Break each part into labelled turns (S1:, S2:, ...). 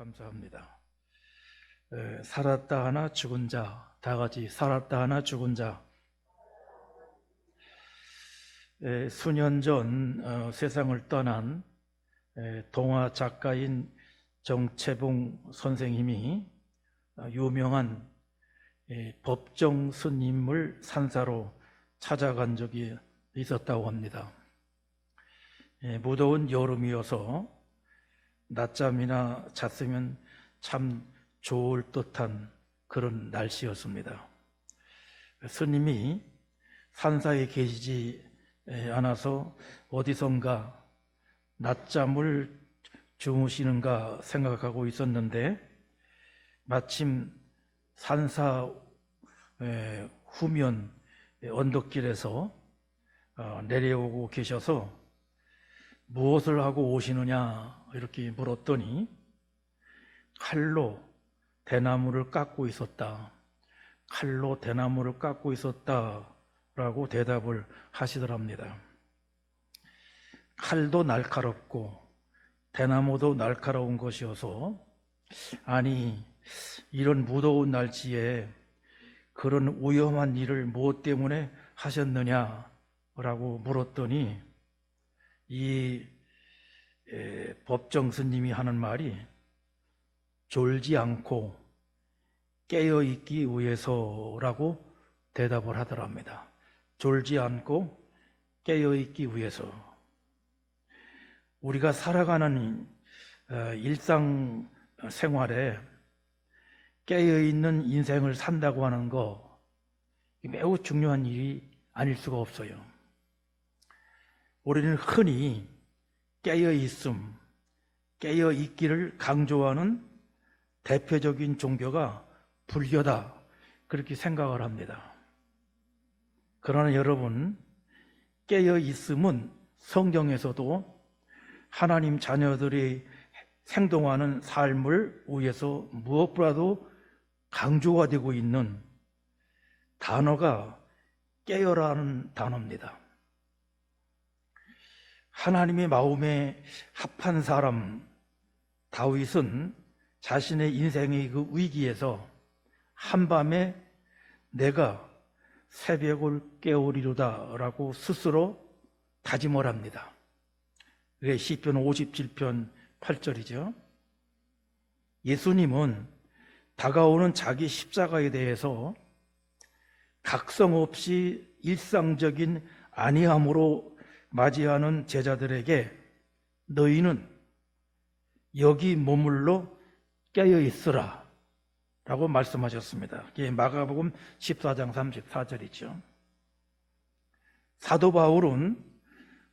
S1: 감사합니다. 살았다 하나 죽은 자, 다 같이 살았다 하나 죽은 자. 수년 전 세상을 떠난 동화 작가인 정채봉 선생님이 유명한 법정 스님을 산사로 찾아간 적이 있었다고 합니다. 무더운 여름이어서 낮잠이나 잤으면 참 좋을 듯한 그런 날씨였습니다. 스님이 산사에 계시지 않아서 어디선가 낮잠을 주무시는가 생각하고 있었는데 마침 산사 후면 언덕길에서 내려오고 계셔서 무엇을 하고 오시느냐 이렇게 물었더니 칼로 대나무를 깎고 있었다. 칼로 대나무를 깎고 있었다라고 대답을 하시더랍니다. 칼도 날카롭고 대나무도 날카로운 것이어서 아니 이런 무더운 날씨에 그런 위험한 일을 무엇 때문에 하셨느냐라고 물었더니 이 법정 스님이 하는 말이 졸지 않고 깨어있기 위해서라고 대답을 하더랍니다. 졸지 않고 깨어있기 위해서. 우리가 살아가는 일상생활에 깨어있는 인생을 산다고 하는 거 매우 중요한 일이 아닐 수가 없어요. 우리는 흔히 깨어있음, 깨어있기를 강조하는 대표적인 종교가 불교다 그렇게 생각을 합니다. 그러나 여러분, 깨어있음은 성경에서도 하나님 자녀들이 생동하는 삶을 위해서 무엇보다도 강조가 되고 있는 단어가 깨어라는 단어입니다. 하나님의 마음에 합한 사람 다윗은 자신의 인생의 그 위기에서 한밤에 내가 새벽을 깨우리로다 라고 스스로 다짐을 합니다. 그게 시편 57편 8절이죠. 예수님은 다가오는 자기 십자가에 대해서 각성 없이 일상적인 안이함으로 맞이하는 제자들에게 너희는 여기 머물러 깨어있으라 라고 말씀하셨습니다. 이게 마가복음 14장 34절이죠. 사도 바울은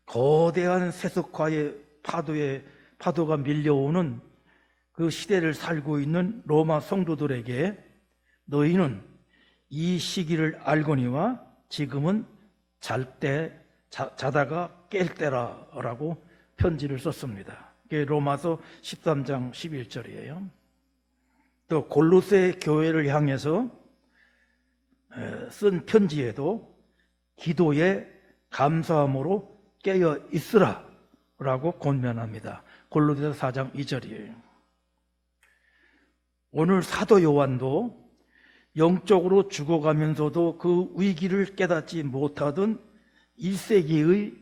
S1: 거대한 세속화의 파도가 밀려오는 그 시대를 살고 있는 로마 성도들에게 너희는 이 시기를 알거니와 지금은 자다가 깰 때라라고 편지를 썼습니다. 이게 로마서 13장 11절이에요. 또 골로새 교회를 향해서 쓴 편지에도 기도에 감사함으로 깨어 있으라 라고 권면합니다. 골로새 4장 2절이에요. 오늘 사도 요한도 영적으로 죽어가면서도 그 위기를 깨닫지 못하던 1세기의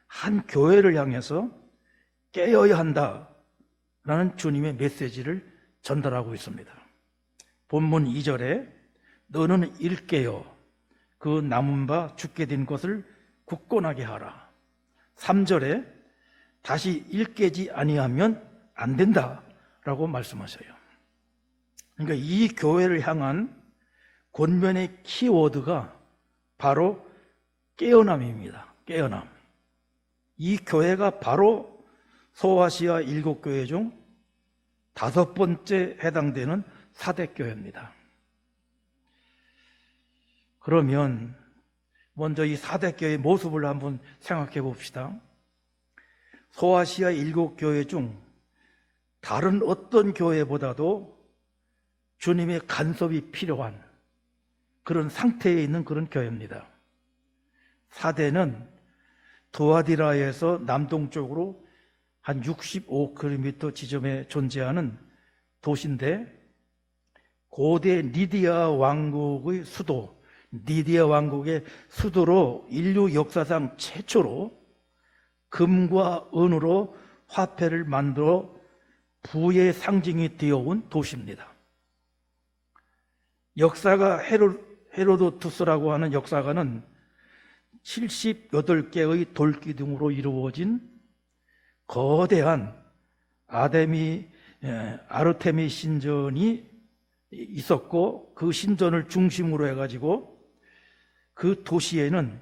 S1: 한 교회를 향해서 깨어야 한다라는 주님의 메시지를 전달하고 있습니다. 본문 2절에 너는 일깨어 그 남은 바 죽게 된 것을 굳건하게 하라. 3절에 다시 일깨지 아니하면 안 된다라고 말씀하셔요. 그러니까 이 교회를 향한 권면의 키워드가 바로 깨어남입니다. 깨어남. 이 교회가 바로 소아시아 7교회 중 5번째 해당되는 사대교회입니다. 그러면 먼저 이 사대교회의 모습을 한번 생각해 봅시다. 소아시아 7교회 중 다른 어떤 교회보다도 주님의 간섭이 필요한 그런 상태에 있는 그런 교회입니다. 사대는 두아디라에서 남동쪽으로 한 65km 지점에 존재하는 도시인데 고대 니디아 왕국의 수도, 니디아 왕국의 수도로 인류 역사상 최초로 금과 은으로 화폐를 만들어 부의 상징이 되어온 도시입니다. 역사가 헤로도투스라고 하는 역사가는 78개의 돌기둥으로 이루어진 거대한 아르테미 신전이 있었고, 그 신전을 중심으로 해가지고 그 도시에는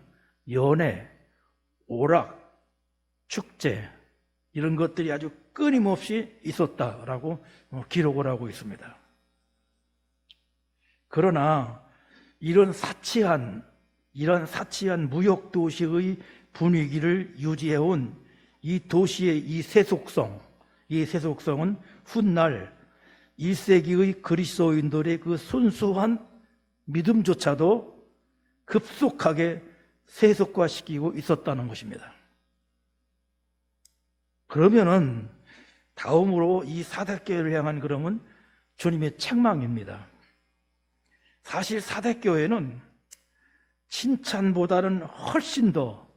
S1: 연회, 오락, 축제 이런 것들이 아주 끊임없이 있었다라고 기록을 하고 있습니다. 그러나 이런 사치한 무역 도시의 분위기를 유지해온 이 도시의 이 세속성은 훗날 1세기의 그리스도인들의 그 순수한 믿음조차도 급속하게 세속화시키고 있었다는 것입니다. 그러면은 다음으로 이 사대교회를 향한 그러면 주님의 책망입니다. 사실 사대교회는 칭찬보다는 훨씬 더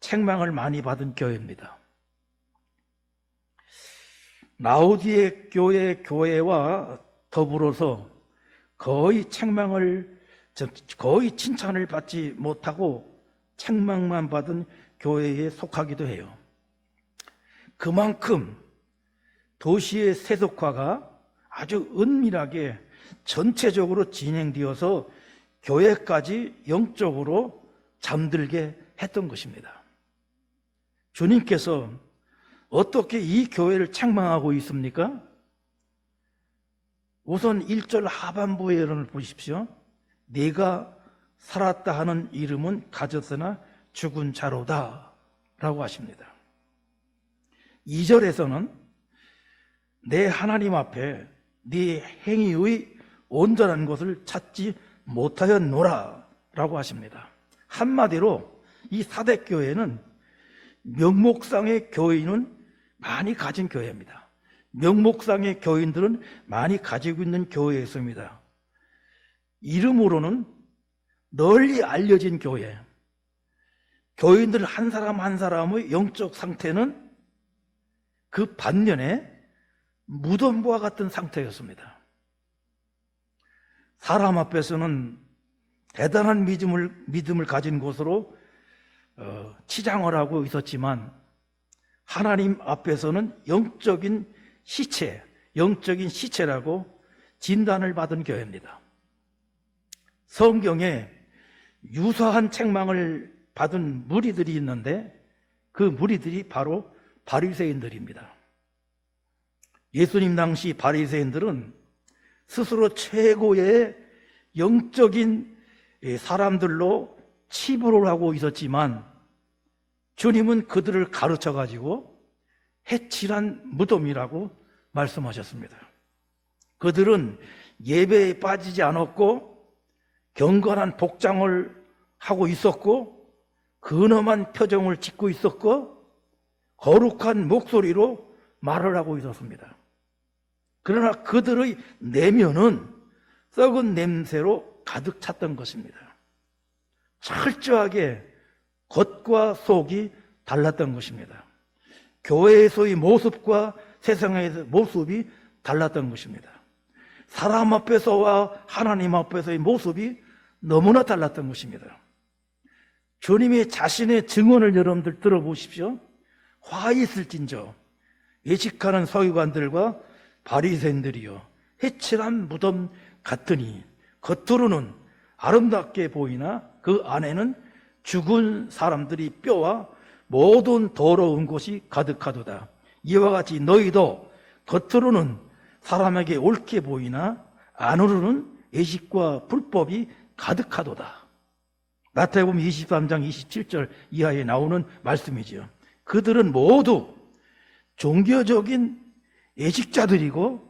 S1: 책망을 많이 받은 교회입니다. 라오디에 교회와 더불어서 거의 칭찬을 받지 못하고 책망만 받은 교회에 속하기도 해요. 그만큼 도시의 세속화가 아주 은밀하게 전체적으로 진행되어서 교회까지 영적으로 잠들게 했던 것입니다. 주님께서 어떻게 이 교회를 책망하고 있습니까? 우선 1절 하반부의 예언을 보십시오. 네가 살았다 하는 이름은 가졌으나 죽은 자로다 라고 하십니다. 2절에서는 내 하나님 앞에 네 행위의 온전한 것을 찾지 못하였노라 라고 하십니다. 한마디로 이 사대교회는 명목상의 교인은 많이 가진 교회입니다. 명목상의 교인들은 많이 가지고 있는 교회였습니다. 이름으로는 널리 알려진 교회, 교인들 한 사람 한 사람의 영적 상태는 그 반면에 무덤과 같은 상태였습니다. 사람 앞에서는 대단한 믿음을 가진 곳으로 치장을 하고 있었지만 하나님 앞에서는 영적인 시체라고 진단을 받은 교회입니다. 성경에 유사한 책망을 받은 무리들이 있는데 그 무리들이 바로 바리새인들입니다. 예수님 당시 바리새인들은 스스로 최고의 영적인 사람들로 치부를 하고 있었지만 주님은 그들을 가르쳐가지고 해칠한 무덤이라고 말씀하셨습니다. 그들은 예배에 빠지지 않았고 경건한 복장을 하고 있었고 근엄한 표정을 짓고 있었고 거룩한 목소리로 말을 하고 있었습니다. 그러나 그들의 내면은 썩은 냄새로 가득 찼던 것입니다. 철저하게 겉과 속이 달랐던 것입니다. 교회에서의 모습과 세상에서의 모습이 달랐던 것입니다. 사람 앞에서와 하나님 앞에서의 모습이 너무나 달랐던 것입니다. 주님의 자신의 증언을 여러분들 들어보십시오. 화 있을진저 예식하는 서기관들과 바리새인들이여 해칠한 무덤 같으니 겉으로는 아름답게 보이나 그 안에는 죽은 사람들이 뼈와 모든 더러운 것이 가득하도다. 이와 같이 너희도 겉으로는 사람에게 옳게 보이나 안으로는 애식과 불법이 가득하도다. 마태복음 23장 27절 이하에 나오는 말씀이지요. 그들은 모두 종교적인 애식자들이고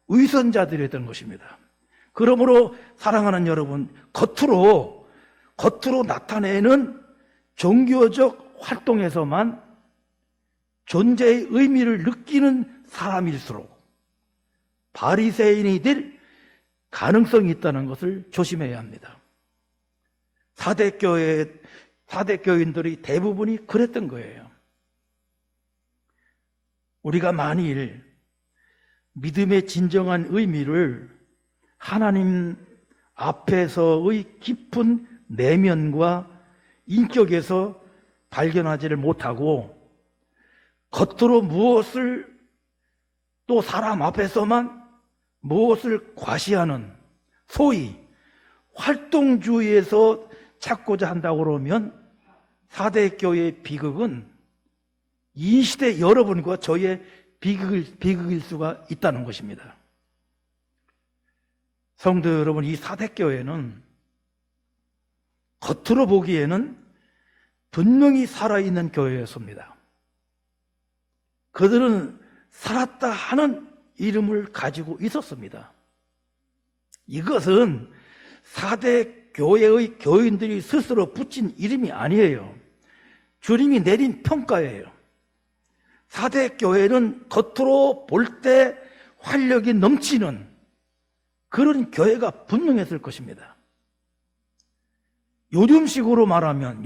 S1: 위선자들이었던 것입니다. 그러므로 사랑하는 여러분, 겉으로 나타내는 종교적 활동에서만 존재의 의미를 느끼는 사람일수록 바리새인이 될 가능성이 있다는 것을 조심해야 합니다. 사대교인들이 대부분이 그랬던 거예요. 우리가 만일 믿음의 진정한 의미를 하나님 앞에서의 깊은 내면과 인격에서 발견하지를 못하고 겉으로 무엇을 또 사람 앞에서만 무엇을 과시하는 소위 활동주의에서 찾고자 한다고 그러면 사대교회의 비극은 이 시대 여러분과 저의 비극일 수가 있다는 것입니다. 성도 여러분, 이 사대교회는 겉으로 보기에는 분명히 살아있는 교회였습니다. 그들은 살았다 하는 이름을 가지고 있었습니다. 이것은 사대교회의 교인들이 스스로 붙인 이름이 아니에요. 주님이 내린 평가예요. 사대교회는 겉으로 볼 때 활력이 넘치는 그런 교회가 분명했을 것입니다. 요즘식으로 말하면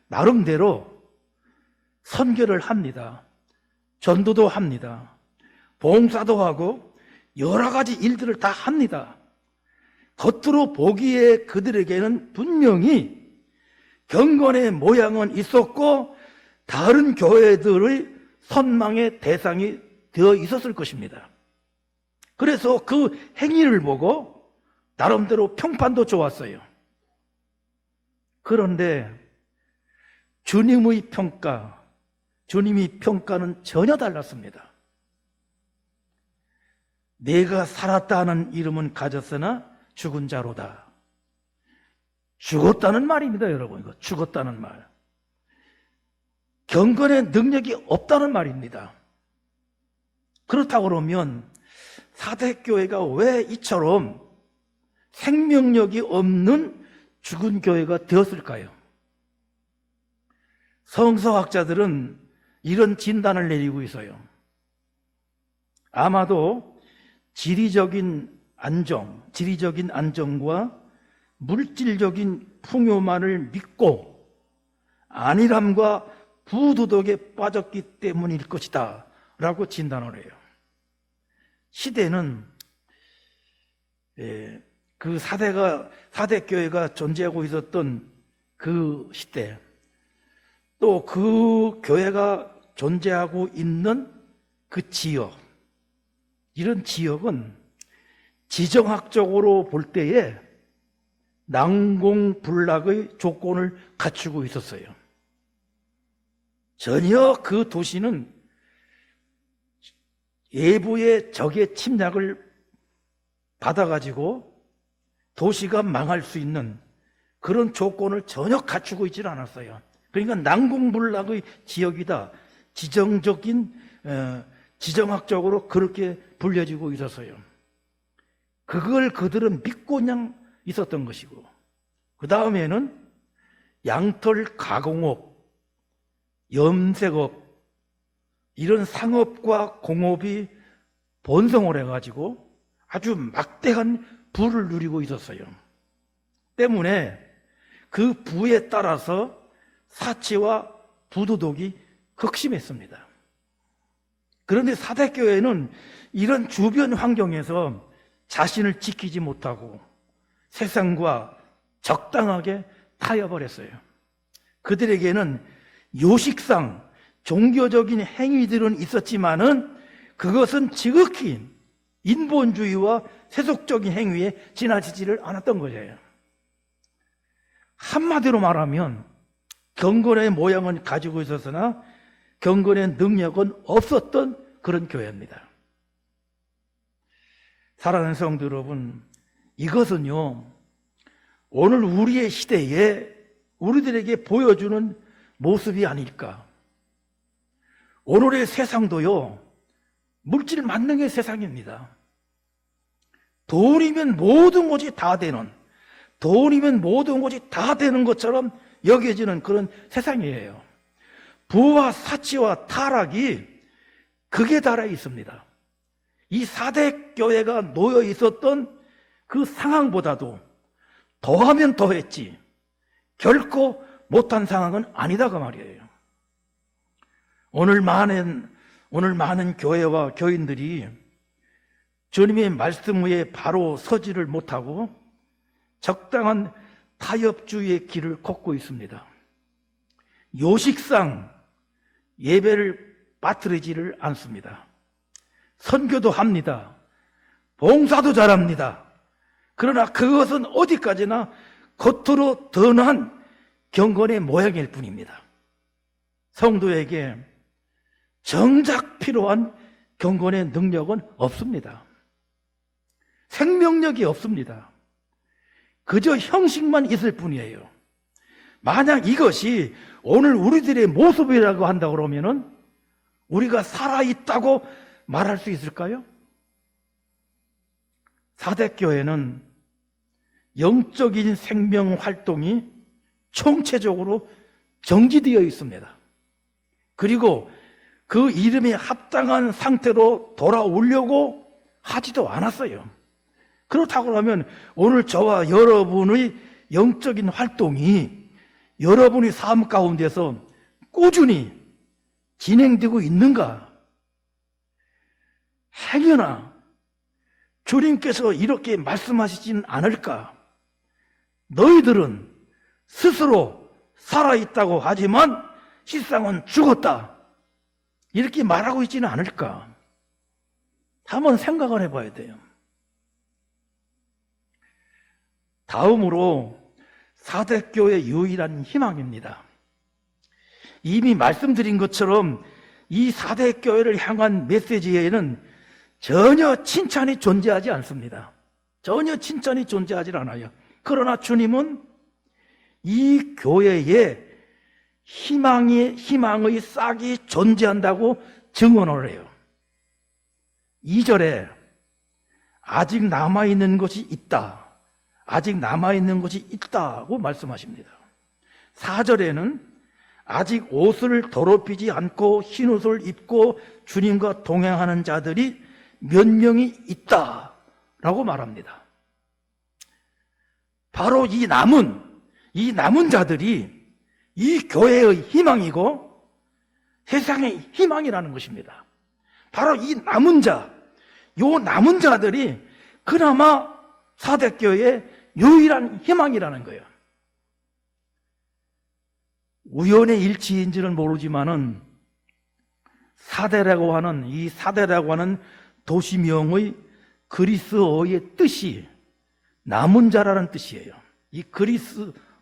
S1: 나름대로 선교를 합니다. 전도도 합니다. 봉사도 하고 여러 가지 일들을 다 합니다. 겉으로 보기에 그들에게는 분명히 경건의 모양은 있었고 다른 교회들의 선망의 대상이 되어 있었을 것입니다. 그래서 그 행위를 보고 나름대로 평판도 좋았어요. 그런데 주님의 평가는 전혀 달랐습니다. 내가 살았다 하는 이름은 가졌으나 죽은 자로다. 죽었다는 말입니다, 여러분. 이거 죽었다는 말. 경건의 능력이 없다는 말입니다. 그렇다고 그러면 사대교회가 왜 이처럼 생명력이 없는 죽은 교회가 되었을까요? 성서학자들은 이런 진단을 내리고 있어요. 아마도 지리적인 안정과 물질적인 풍요만을 믿고 안일함과 부도덕에 빠졌기 때문일 것이다 라고 진단을 해요. 시대는 그 사대교회가 존재하고 있었던 그 시대, 또 그 교회가 존재하고 있는 그 지역, 이런 지역은 지정학적으로 볼 때에 난공불락의 조건을 갖추고 있었어요. 전혀 그 도시는 외부의 적의 침략을 받아가지고 도시가 망할 수 있는 그런 조건을 전혀 갖추고 있지는 않았어요. 그러니까 난공불락의 지역이다. 지정학적으로 그렇게 불려지고 있었어요. 그걸 그들은 믿고 그냥 있었던 것이고, 그 다음에는 양털 가공업, 염색업, 이런 상업과 공업이 번성을 해가지고 아주 막대한 부를 누리고 있었어요. 때문에 그 부에 따라서 사치와 부도덕이 극심했습니다. 그런데 사대교회는 이런 주변 환경에서 자신을 지키지 못하고 세상과 적당하게 타협을 그들에게는 요식상 종교적인 행위들은 있었지만은 그것은 지극히 인본주의와 세속적인 행위에 지나치지를 않았던 거예요. 한마디로 말하면 경건의 모양은 가지고 있었으나 경건의 능력은 없었던 그런 교회입니다. 사랑하는 성도 여러분, 이것은요, 오늘 우리의 시대에 우리들에게 보여주는 모습이 아닐까. 오늘의 세상도요, 물질 만능의 세상입니다. 돈이면 모든 것이 다 되는, 돈이면 모든 것이 다 되는 것처럼 여겨지는 그런 세상이에요. 부와 사치와 타락이 극에 달해 있습니다. 이 4대 교회가 놓여 있었던 그 상황보다도 더하면 더했지 결코 못한 상황은 아니다 그 말이에요. 오늘 많은 교회와 교인들이 주님의 말씀 위에 바로 서지를 못하고 적당한 타협주의의 길을 걷고 있습니다. 요식상 예배를 빠뜨리지를 않습니다. 선교도 합니다. 봉사도 잘합니다. 그러나 그것은 어디까지나 겉으로 드러난 경건의 모양일 뿐입니다. 성도에게 정작 필요한 경건의 능력은 없습니다. 생명력이 없습니다. 그저 형식만 있을 뿐이에요. 만약 이것이 오늘 우리들의 모습이라고 한다 그러면은 우리가 살아있다고 말할 수 있을까요? 4대 교회는 영적인 생명 활동이 총체적으로 정지되어 있습니다. 그리고 그 이름에 합당한 상태로 돌아오려고 하지도 않았어요. 그렇다고 하면 오늘 저와 여러분의 영적인 활동이 여러분의 삶 가운데서 꾸준히 진행되고 있는가? 행여나 주님께서 이렇게 말씀하시진 않을까? 너희들은 스스로 살아있다고 하지만 실상은 죽었다. 이렇게 말하고 있지는 않을까? 한번 생각을 해봐야 돼요. 다음으로 4대 교회의 유일한 희망입니다. 이미 말씀드린 것처럼 이 4대 교회를 향한 메시지에는 전혀 칭찬이 존재하지 않습니다. 전혀 칭찬이 존재하지 않아요. 그러나 주님은 이 교회에 희망의 싹이 존재한다고 증언을 해요. 2절에 아직 남아있는 것이 있다. 아직 남아있는 것이 있다고 말씀하십니다. 4절에는 아직 옷을 더럽히지 않고 흰 옷을 입고 주님과 동행하는 자들이 몇 명이 있다라고 말합니다. 바로 이 남은 자들이 이 교회의 희망이고 세상의 희망이라는 것입니다. 바로 이 남은 자들이 그나마 4대 교회의 유일한 희망이라는 거예요. 우연의 일치인지는 모르지만은 사대라고 하는 도시명의 그리스어의 뜻이 남은 자라는 뜻이에요. 이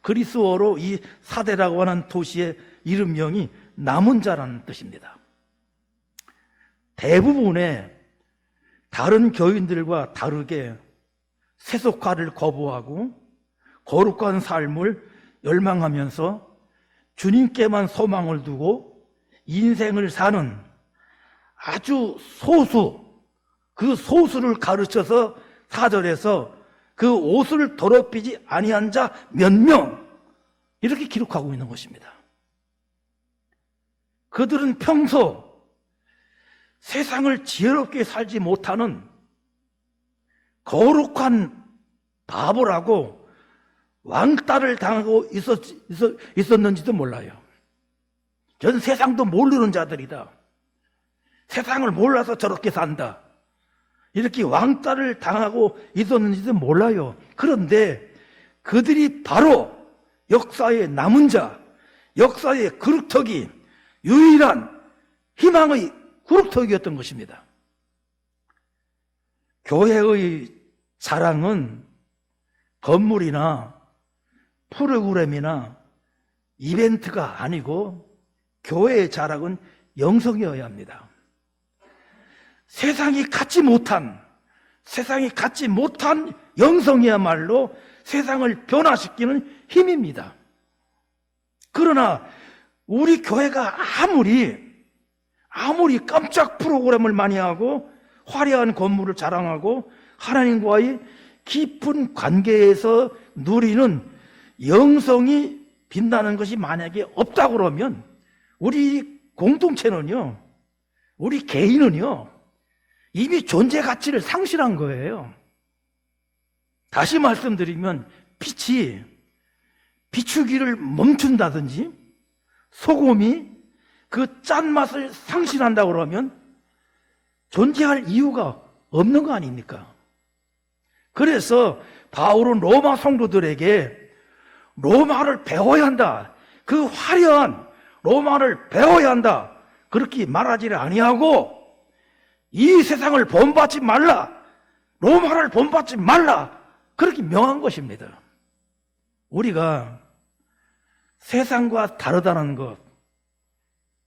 S1: 그리스어로 이 사대라고 하는 도시의 이름명이 남은 자라는 뜻입니다. 대부분의 다른 교인들과 다르게 세속화를 거부하고 거룩한 삶을 열망하면서 주님께만 소망을 두고 인생을 사는 아주 그 소수를 가르쳐서 4절에서 그 옷을 더럽히지 아니한 자 몇 명 이렇게 기록하고 있는 것입니다. 그들은 평소 세상을 지혜롭게 살지 못하는 거룩한 바보라고 왕따를 당하고 있었는지도 몰라요. 전 세상도 모르는 자들이다. 세상을 몰라서 저렇게 산다. 이렇게 왕따를 당하고 있었는지도 몰라요. 그런데 그들이 바로 역사의 남은 자, 역사의 그룹터기, 유일한 희망의 그룹터기였던 것입니다. 교회의 자랑은 건물이나 프로그램이나 이벤트가 아니고 교회의 자랑은 영성이어야 합니다. 세상이 갖지 못한 영성이야말로 세상을 변화시키는 힘입니다. 그러나 우리 교회가 아무리 깜짝 프로그램을 많이 하고 화려한 건물을 자랑하고 하나님과의 깊은 관계에서 누리는 영성이 빛나는 것이 만약에 없다 그러면 우리 공동체는요, 우리 개인은요, 이미 존재 가치를 상실한 거예요. 다시 말씀드리면 빛이 비추기를 멈춘다든지 소금이 그 짠맛을 상실한다고 그러면 존재할 이유가 없는 거 아닙니까? 그래서 바울은 로마 성도들에게 로마를 배워야 한다. 그 화려한 로마를 배워야 한다. 그렇게 말하지를 아니하고 이 세상을 본받지 말라. 로마를 본받지 말라. 그렇게 명한 것입니다. 우리가 세상과 다르다는 것,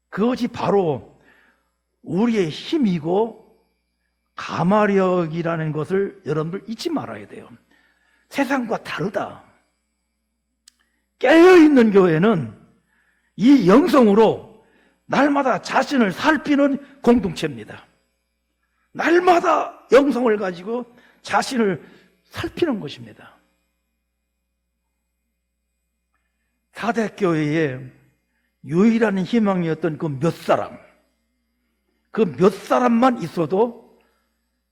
S1: 그것이 바로 우리의 힘이고 가마력이라는 것을 여러분들 잊지 말아야 돼요. 세상과 다르다. 깨어있는 교회는 이 영성으로 날마다 자신을 살피는 공동체입니다. 날마다 영성을 가지고 자신을 살피는 것입니다. 사대교회의 유일한 희망이었던 그 몇 사람, 그 몇 사람만 있어도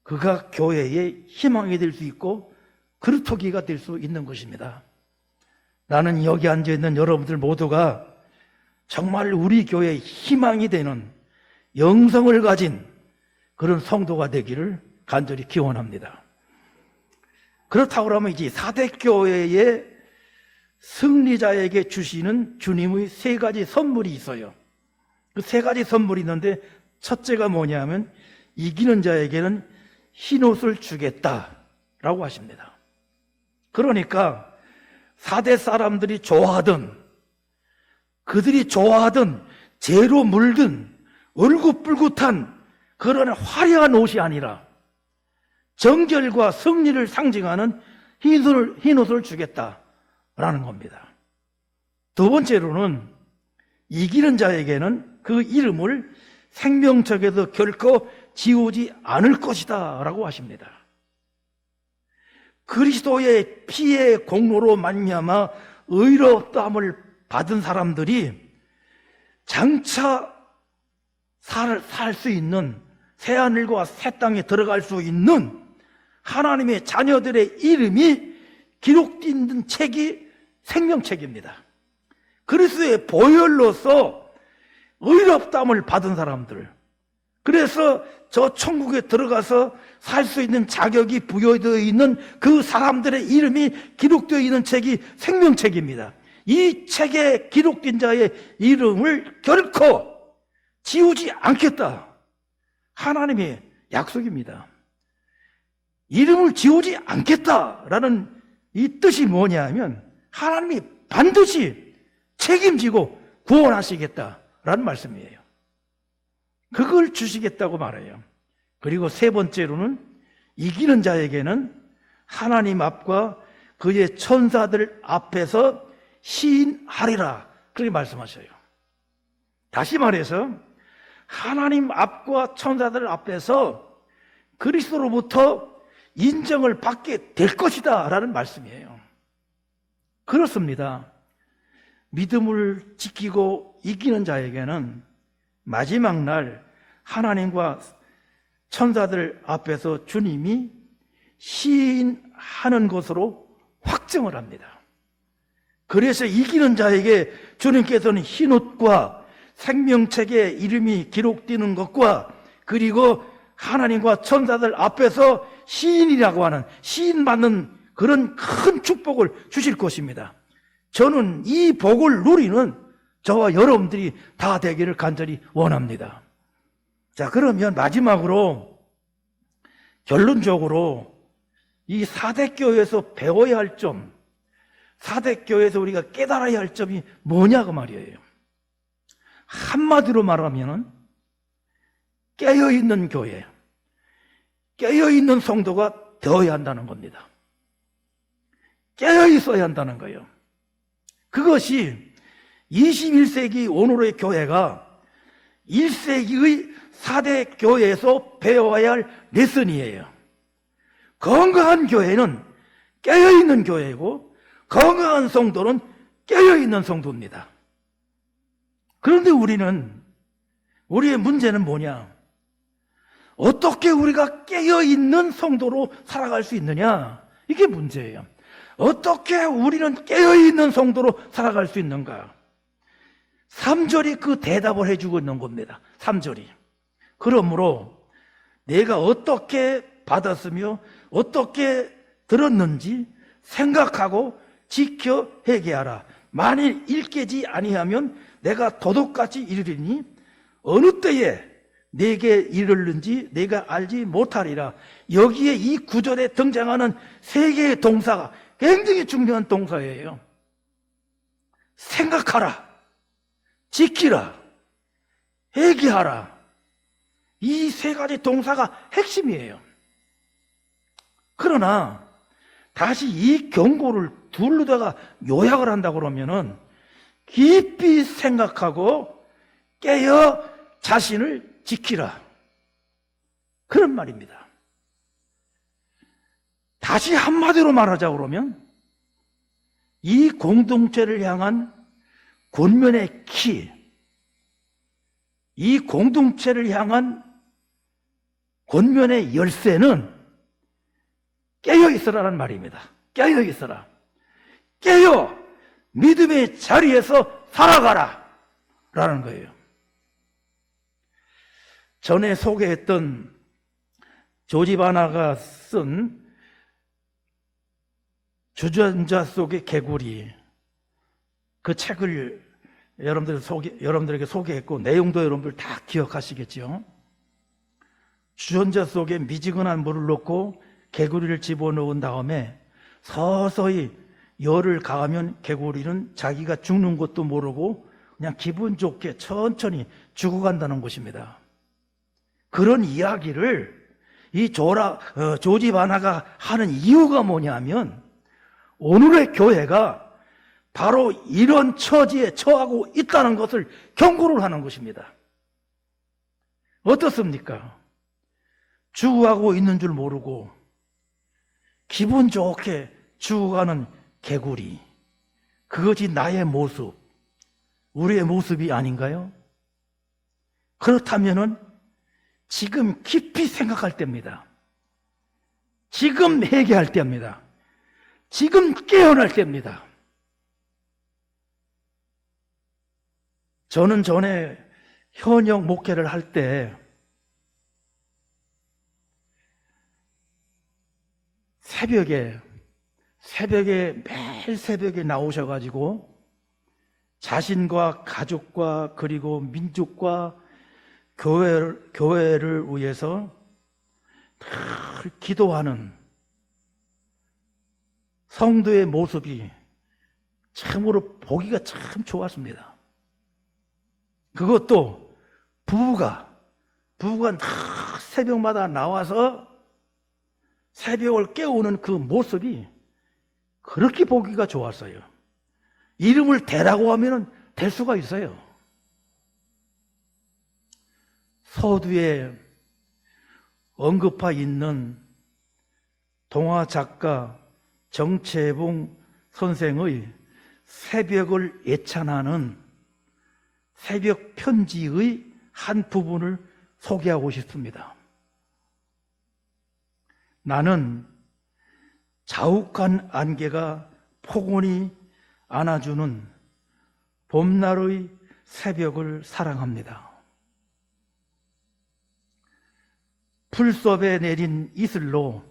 S1: 그가 교회의 희망이 될 수 있고 그루터기가 될 수 있는 것입니다. 나는 여기 앉아있는 여러분들 모두가 정말 우리 교회의 희망이 되는 영성을 가진 그런 성도가 되기를 간절히 기원합니다. 그렇다고 하면 이제 사대교회의 승리자에게 주시는 주님의 세 가지 선물이 있어요. 그 세 가지 선물이 있는데 첫째가 뭐냐면 이기는 자에게는 흰옷을 주겠다라고 하십니다. 그러니까 사대 사람들이 좋아하던, 그들이 좋아하던 재로 물든 얼긋불긋한 그런 화려한 옷이 아니라 정결과 승리를 상징하는 흰옷을 주겠다라는 겁니다. 두 번째로는 이기는 자에게는 그 이름을 생명책에서 결코 지우지 않을 것이다 라고 하십니다. 그리스도의 피의 공로로 말미암아 의롭다함을 받은 사람들이 장차 살 수 있는 새하늘과 새 땅에 들어갈 수 있는 하나님의 자녀들의 이름이 기록된 책이 생명책입니다. 그리스도의 보혈로서 의롭다함을 받은 사람들, 그래서 저 천국에 들어가서 살 수 있는 자격이 부여되어 있는 그 사람들의 이름이 기록되어 있는 책이 생명책입니다. 이 책에 기록된 자의 이름을 결코 지우지 않겠다. 하나님의 약속입니다. 이름을 지우지 않겠다라는 이 뜻이 뭐냐면 하나님이 반드시 책임지고 구원하시겠다라는 말씀이에요. 그걸 주시겠다고 말해요. 그리고 세 번째로는 이기는 자에게는 하나님 앞과 그의 천사들 앞에서 시인하리라 그렇게 말씀하셔요. 다시 말해서 하나님 앞과 천사들 앞에서 그리스도로부터 인정을 받게 될 것이다 라는 말씀이에요. 그렇습니다. 믿음을 지키고 이기는 자에게는 마지막 날 하나님과 천사들 앞에서 주님이 시인하는 것으로 확정을 합니다. 그래서 이기는 자에게 주님께서는 흰옷과 생명책에 이름이 기록되는 것과 그리고 하나님과 천사들 앞에서 시인이라고 하는 시인받는 그런 큰 축복을 주실 것입니다. 저는 이 복을 누리는 저와 여러분들이 다 되기를 간절히 원합니다. 자, 그러면 마지막으로 결론적으로 이 사대교회에서 배워야 할 점, 사대교회에서 우리가 깨달아야 할 점이 뭐냐고 말이에요. 한마디로 말하면 깨어있는 교회, 깨어있는 성도가 되어야 한다는 겁니다. 깨어있어야 한다는 거예요. 그것이 21세기 오늘의 교회가 1세기의 4대 교회에서 배워야 할 레슨이에요. 건강한 교회는 깨어있는 교회이고 건강한 성도는 깨어있는 성도입니다. 그런데 우리의 문제는 뭐냐? 어떻게 우리가 깨어있는 성도로 살아갈 수 있느냐? 이게 문제예요. 어떻게 우리는 깨어있는 성도로 살아갈 수 있는가? 3절이 그 대답을 해주고 있는 겁니다. 3절이. 그러므로 내가 어떻게 받았으며 어떻게 들었는지 생각하고 지켜 회개하라. 만일 일깨지 아니하면 내가 도둑같이 이르리니 어느 때에 내게 이르는지 내가 알지 못하리라. 여기에 이 구절에 등장하는 세 개의 동사가 굉장히 중요한 동사예요. 생각하라, 지키라, 회개하라. 이 세 가지 동사가 핵심이에요. 그러나 다시 이 경고를 둘러다가 요약을 한다 그러면은 깊이 생각하고 깨어 자신을 지키라, 그런 말입니다. 다시 한마디로 말하자 그러면 이 공동체를 향한 권면의 키, 이 공동체를 향한 권면의 열쇠는 깨어 있으라는 말입니다. 깨어 있어라. 깨어 믿음의 자리에서 살아가라 라는 거예요. 전에 소개했던 조지 바나가 쓴 주전자 속의 개구리, 그 책을 여러분들에게 소개했고 내용도 여러분들 다 기억하시겠죠. 주전자 속에 미지근한 물을 넣고 개구리를 집어넣은 다음에 서서히 열을 가하면 개구리는 자기가 죽는 것도 모르고 그냥 기분 좋게 천천히 죽어간다는 것입니다. 그런 이야기를 이 조지 바나가 하는 이유가 뭐냐면 오늘의 교회가 바로 이런 처지에 처하고 있다는 것을 경고를 하는 것입니다. 어떻습니까? 죽어가고 있는 줄 모르고 기분 좋게 죽어가는 개구리, 그것이 나의 모습, 우리의 모습이 아닌가요? 그렇다면은 지금 깊이 생각할 때입니다. 지금 회개할 때입니다. 지금 깨어날 때입니다. 저는 전에 현역 목회를 할 때 새벽에 매일 새벽에 나오셔가지고 자신과 가족과 그리고 민족과 교회를 위해서 늘 기도하는 성도의 모습이 참으로 보기가 참 좋았습니다. 그것도 부부가 늘 새벽마다 나와서 새벽을 깨우는 그 모습이 그렇게 보기가 좋았어요. 이름을 대라고 하면 될 수가 있어요. 서두에 언급하 있는 동화 작가 정채봉 선생의 새벽을 애찬하는 새벽 편지의 한 부분을 소개하고 싶습니다. 나는 자욱한 안개가 포근히 안아주는 봄날의 새벽을 사랑합니다. 풀섭에 내린 이슬로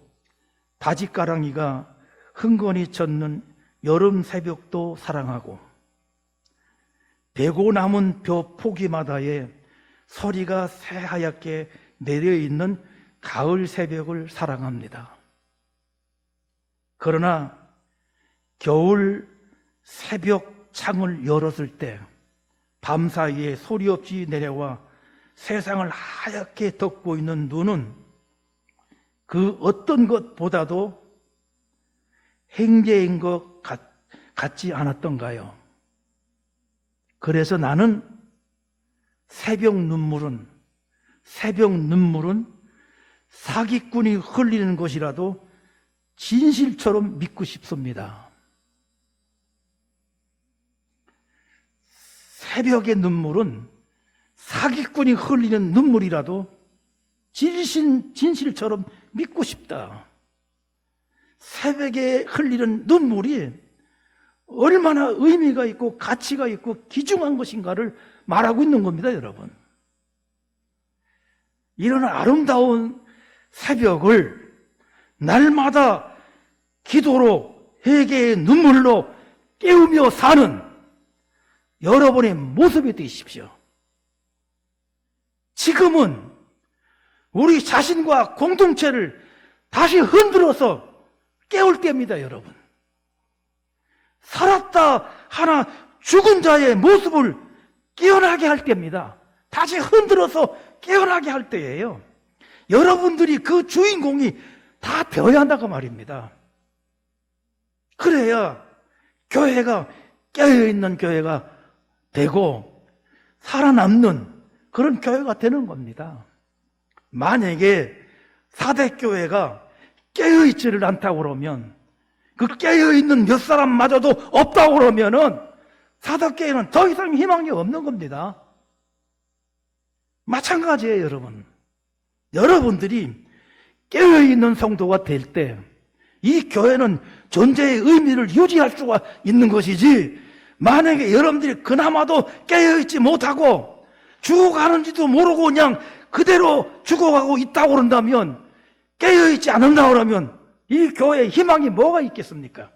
S1: 바지가랑이가 흥건히 젖는 여름 새벽도 사랑하고 베고 남은 벼 포기마다에 서리가 새하얗게 내려있는 가을 새벽을 사랑합니다. 그러나 겨울 새벽 창을 열었을 때 밤사이에 소리 없이 내려와 세상을 하얗게 덮고 있는 눈은 그 어떤 것보다도 행제인 것 같지 않았던가요? 그래서 나는 새벽 눈물은 사기꾼이 흘리는 것이라도 진실처럼 믿고 싶습니다. 새벽의 눈물은 사기꾼이 흘리는 눈물이라도 진실처럼 믿고 싶다. 새벽에 흘리는 눈물이 얼마나 의미가 있고 가치가 있고 귀중한 것인가를 말하고 있는 겁니다, 여러분. 이런 아름다운 새벽을 날마다 기도로 회개의 눈물로 깨우며 사는 여러분의 모습이 되십시오. 지금은 우리 자신과 공동체를 다시 흔들어서 깨울 때입니다, 여러분. 살았다 하나 죽은 자의 모습을 깨어나게 할 때입니다. 다시 흔들어서 깨어나게 할 때예요. 여러분들이 그 주인공이 다 되어야 한다고 말입니다. 그래야 교회가 깨어있는 교회가 되고 살아남는 그런 교회가 되는 겁니다. 만약에 사대교회가 깨어있지를 않다고 그러면, 그 깨어있는 몇 사람마저도 없다고 그러면은 사대교회는 더 이상 희망이 없는 겁니다. 마찬가지예요, 여러분. 여러분들이 깨어있는 성도가 될 때 이 교회는 존재의 의미를 유지할 수가 있는 것이지, 만약에 여러분들이 그나마도 깨어있지 못하고 죽어가는지도 모르고 그냥 그대로 죽어가고 있다고 그런다면, 깨어있지 않는다고 그러면 이 교회에 희망이 뭐가 있겠습니까?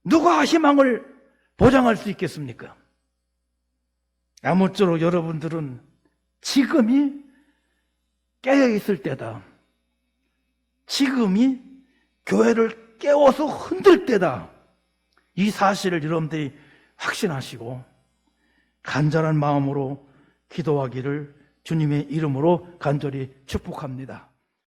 S1: 누가 희망을 보장할 수 있겠습니까? 아무쪼록 여러분들은 지금이 깨어있을 때다. 지금이 교회를 깨워서 흔들 때다. 이 사실을 여러분들이 확신하시고 간절한 마음으로 기도하기를 주님의 이름으로 간절히 축복합니다.